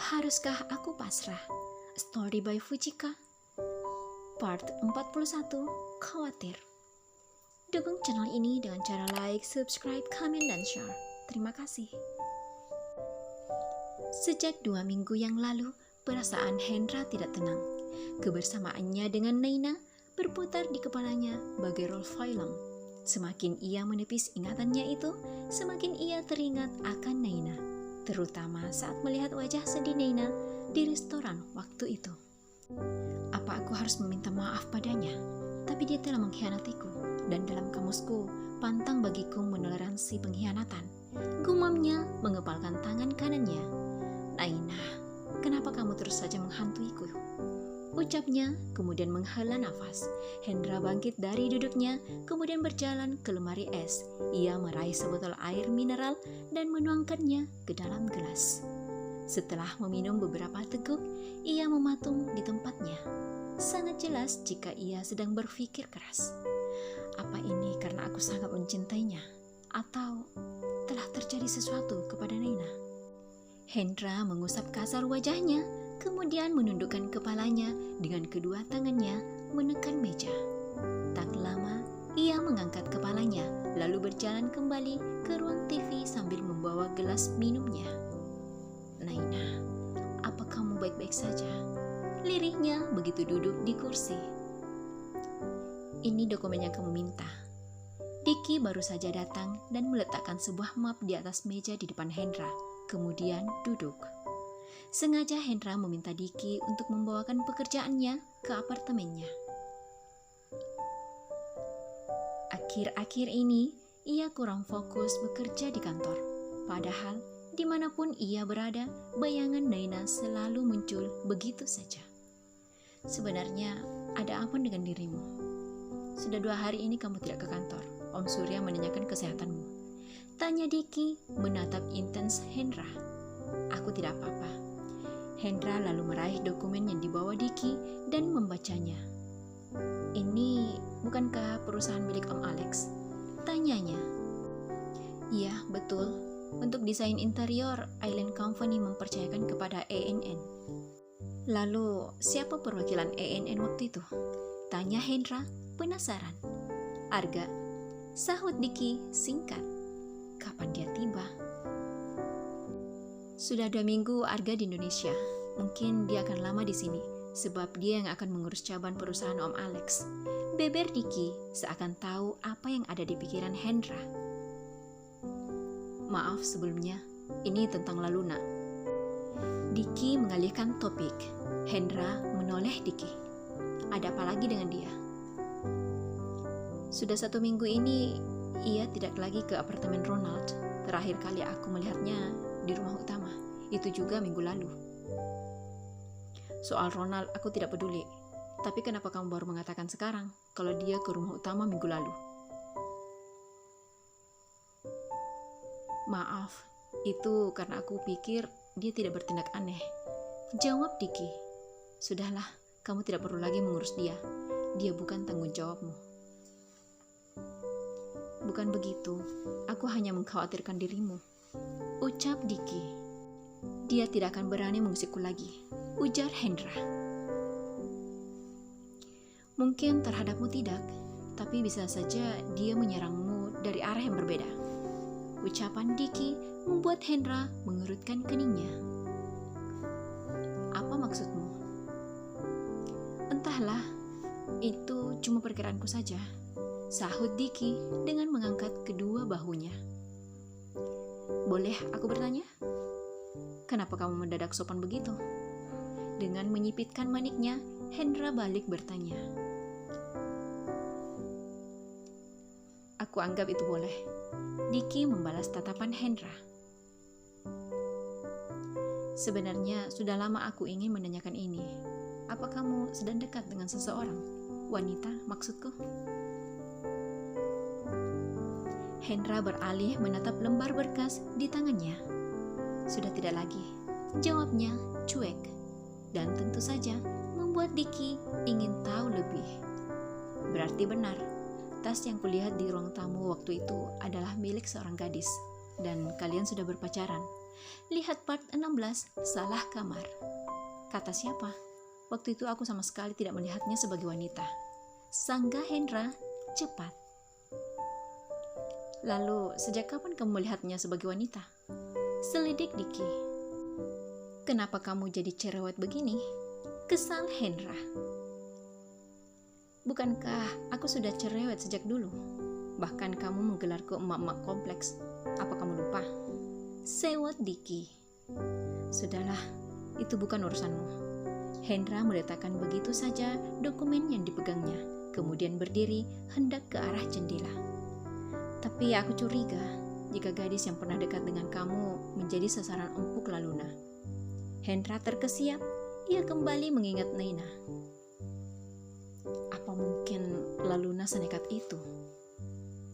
Haruskah Aku Pasrah? Story by Fujika. Part 41, Khawatir. Dukung channel ini dengan cara like, subscribe, komen, dan share. Terima kasih. Sejak 2 minggu yang lalu, perasaan Hendra tidak tenang. Kebersamaannya dengan Naina berputar di kepalanya bagai role film. Semakin ia menepis ingatannya itu, semakin ia teringat akan Naina, terutama saat melihat wajah sedih Naina di restoran waktu itu. Apa aku harus meminta maaf padanya? Tapi dia telah mengkhianatiku, dan dalam kamusku, pantang bagiku menoleransi pengkhianatan. Gumamnya mengepalkan tangan kanannya. Naina, kenapa kamu terus saja menghantuiku? Ucapnya, kemudian menghela nafas. Hendra bangkit dari duduknya, kemudian berjalan ke lemari es. Ia meraih sebotol air mineral dan menuangkannya ke dalam gelas. Setelah meminum beberapa teguk, ia mematung di tempatnya. Sangat jelas jika ia sedang berpikir keras. Apa ini karena aku sangat mencintainya? Atau telah terjadi sesuatu kepada Naina? Hendra mengusap kasar wajahnya, kemudian menundukkan kepalanya dengan kedua tangannya menekan meja. Tak lama, ia mengangkat kepalanya, lalu berjalan kembali ke ruang TV sambil membawa gelas minumnya. Naina, apa kamu baik-baik saja? Lirihnya begitu duduk di kursi. Ini dokumen yang kamu minta. Diki baru saja datang dan meletakkan sebuah map di atas meja di depan Hendra, kemudian duduk. Sengaja Hendra meminta Diki untuk membawakan pekerjaannya ke apartemennya. Akhir-akhir ini, ia kurang fokus bekerja di kantor. Padahal, dimanapun ia berada, bayangan Naina selalu muncul begitu saja. Sebenarnya, ada apa dengan dirimu? Sudah 2 hari ini kamu tidak ke kantor. Om Surya menanyakan kesehatanmu. Tanya Diki menatap intens Hendra. Aku tidak apa-apa. Hendra lalu meraih dokumen yang dibawa Diki dan membacanya. Ini bukankah perusahaan milik Om Alex? Tanyanya. Iya, betul. Untuk desain interior, Island Company mempercayakan kepada ENN. Lalu, siapa perwakilan ENN waktu itu? Tanya Hendra, penasaran. Arga, sahut Diki singkat. Kapan dia tiba? Sudah 2 minggu Arga di Indonesia. Mungkin dia akan lama di sini, sebab dia yang akan mengurus cabang perusahaan Om Alex. Beber Diki seakan tahu apa yang ada di pikiran Hendra. Maaf sebelumnya, ini tentang Laluna. Diki mengalihkan topik. Hendra menoleh Diki. Ada apa lagi dengan dia? Sudah 1 minggu ini, ia tidak lagi ke apartemen Ronald. Terakhir kali aku melihatnya di rumah utama. Itu juga minggu lalu. Soal Ronald aku tidak peduli. Tapi kenapa kamu baru mengatakan sekarang kalau dia ke rumah utama minggu lalu? Maaf, itu karena aku pikir dia tidak bertindak aneh. Jawab Diki. Sudahlah, kamu tidak perlu lagi mengurus dia. Dia bukan tanggung jawabmu. Bukan begitu, aku hanya mengkhawatirkan dirimu. Ucap Diki. Dia tidak akan berani mengusikku lagi, ujar Hendra. Mungkin terhadapmu tidak, tapi bisa saja dia menyerangmu dari arah yang berbeda. Ucapan Diki membuat Hendra mengerutkan keningnya. Apa maksudmu? Entahlah, itu cuma perkiraanku saja, sahut Diki dengan mengangkat kedua bahunya. Boleh aku bertanya? Kenapa kamu mendadak sopan begitu? Dengan menyipitkan maniknya, Hendra balik bertanya. Aku anggap itu boleh. Diki membalas tatapan Hendra. Sebenarnya sudah lama aku ingin menanyakan ini. Apa kamu sedang dekat dengan seseorang? Wanita maksudku? Hendra beralih menatap lembar berkas di tangannya. Sudah tidak lagi. Jawabnya cuek. Dan tentu saja membuat Diki ingin tahu lebih. Berarti benar, tas yang kulihat di ruang tamu waktu itu adalah milik seorang gadis. Dan kalian sudah berpacaran. Lihat part 16, salah kamar. Kata siapa? Waktu itu aku sama sekali tidak melihatnya sebagai wanita. Sanggah Hendra, cepat. Lalu, sejak kapan kamu melihatnya sebagai wanita? Selidik Diki. Kenapa kamu jadi cerewet begini? Kesal Hendra. Bukankah aku sudah cerewet sejak dulu? Bahkan kamu menggelarku emak-emak kompleks. Apa kamu lupa? Sewot Diki. Sudahlah, itu bukan urusanmu. Hendra meletakkan begitu saja dokumen yang dipegangnya, kemudian berdiri hendak ke arah jendela. Tapi aku curiga jika gadis yang pernah dekat dengan kamu menjadi sasaran empuk Laluna. Hendra terkesiap, ia kembali mengingat Naina. Apa mungkin Laluna senekat itu?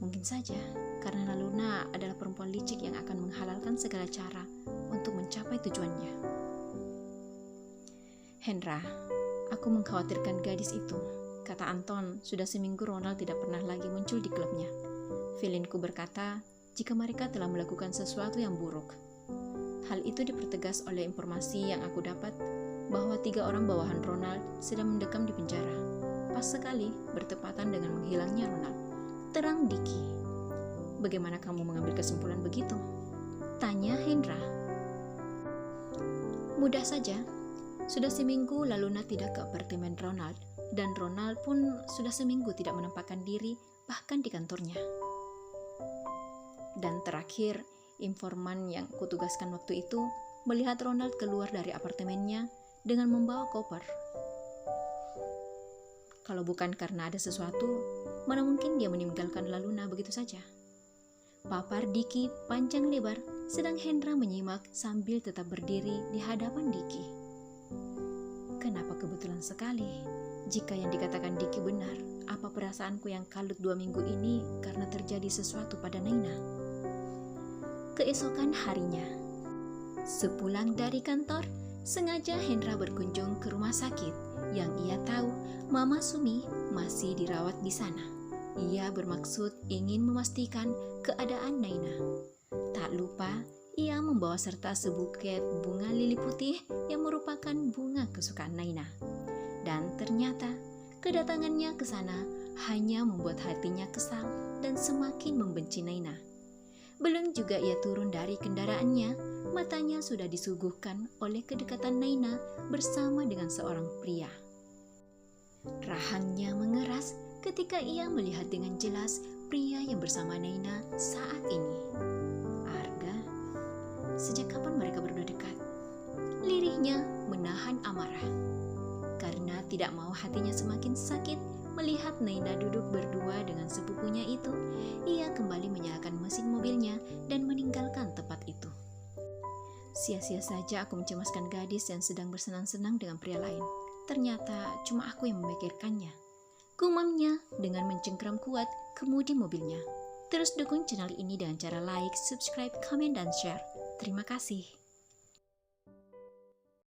Mungkin saja, karena Laluna adalah perempuan licik yang akan menghalalkan segala cara untuk mencapai tujuannya. Hendra, aku mengkhawatirkan gadis itu. Kata Anton, sudah seminggu Ronald tidak pernah lagi muncul di klubnya. Feelingku berkata, jika mereka telah melakukan sesuatu yang buruk. Hal itu dipertegas oleh informasi yang aku dapat bahwa 3 orang bawahan Ronald sedang mendekam di penjara. Pas sekali bertepatan dengan menghilangnya Ronald. Terang Diki. Bagaimana kamu mengambil kesimpulan begitu? Tanya Hendra. Mudah saja. Sudah seminggu Laluna tidak ke apartemen Ronald, dan Ronald pun sudah seminggu tidak menampakkan diri bahkan di kantornya. Dan terakhir, informan yang kutugaskan waktu itu melihat Ronald keluar dari apartemennya dengan membawa koper. Kalau bukan karena ada sesuatu, mana mungkin dia meninggalkan Laluna begitu saja? Papar Diki panjang lebar, sedang Hendra menyimak sambil tetap berdiri di hadapan Diki. Kenapa kebetulan sekali? Jika yang dikatakan Diki benar, apa perasaanku yang kalut 2 minggu ini karena terjadi sesuatu pada Naina? Keesokan harinya, sepulang dari kantor, sengaja Hendra berkunjung ke rumah sakit yang ia tahu Mama Sumi masih dirawat di sana. Ia bermaksud ingin memastikan keadaan Naina. Tak lupa, ia membawa serta sebuket bunga lili putih yang merupakan bunga kesukaan Naina. Dan ternyata kedatangannya ke sana hanya membuat hatinya kesal dan semakin membenci Naina. Belum juga ia turun dari kendaraannya, matanya sudah disuguhkan oleh kedekatan Naina bersama dengan seorang pria. Rahangnya mengeras ketika ia melihat dengan jelas pria yang bersama Naina saat ini. Sejak kapan mereka berdua dekat? Lirihnya menahan amarah. Karena tidak mau hatinya semakin sakit melihat Naina duduk berdua dengan sepupunya itu, ia kembali menyalakan mesin mobilnya dan meninggalkan tempat itu. Sia-sia saja aku mencemaskan gadis yang sedang bersenang-senang dengan pria lain. Ternyata cuma aku yang memikirkannya. Gumamnya dengan mencengkram kuat kemudi mobilnya. Terus dukung channel ini dengan cara like, subscribe, komen, dan share. Terima kasih.